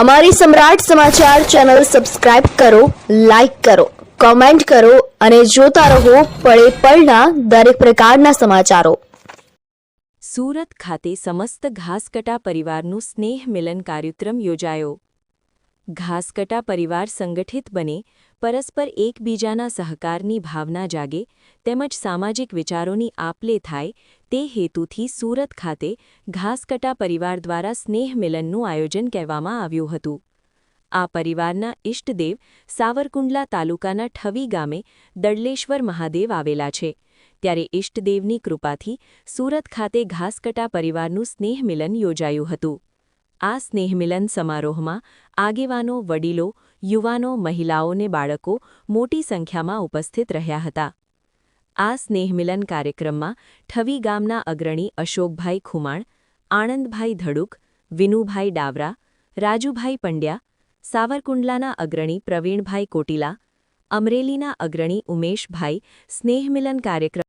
અમારી સમ્રાટ સમાચાર ચેનલ સબસ્ક્રાઇબ કરો, લાઇક કરો, કોમેન્ટ કરો અને જોતા રહો પળે પળના દરેક પ્રકારના સમાચારો। સુરત ખાતે સમસ્ત ઘાસકટા પરિવારનું સ્નેહ મિલન કાર્યક્રમ યોજાયો। ઘાસકટા પરિવાર સંગઠિત બને, પરસ્પર એકબીજાના સહકારની ભાવના જાગે તેમજ સામાજિક વિચારોની આપ-લે થાય તે હેતુથી સુરત ખાતે ઘાસકટા પરિવાર દ્વારા સ્નેહ મિલનનું આયોજન કરવામાં આવ્યું હતું। આ પરિવારના ઇષ્ટદેવ સાવરકુંડલા તાલુકાના ઠવી ગામે દડલેશ્વર મહાદેવ આવેલા છે, ત્યારે ઇષ્ટદેવની કૃપાથી સુરત ખાતે ઘાસકટા પરિવારનું સ્નેહ મિલન યોજાયું હતું। આ સ્નેહમિલન સમારોહમાં આગેવાનો, વડીલો, યુવાનો, મહિલાઓ ને બાળકો મોટી સંખ્યામાં ઉપસ્થિત રહ્યા હતા। આ સ્નેહમિલન કાર્યક્રમમાં ઠવી ગામના અગ્રણી અશોકભાઈ ખુમાણ, આણંદભાઈ ધડુક, વિનુભાઈ ડાવરા, રાજુભાઈ પંડ્યા, સાવરકુંડલાના અગ્રણી પ્રવીણભાઈ કોટીલા, અમરેલીના અગ્રણી ઉમેશભાઈ સ્નેહમિલન કાર્યક્રમ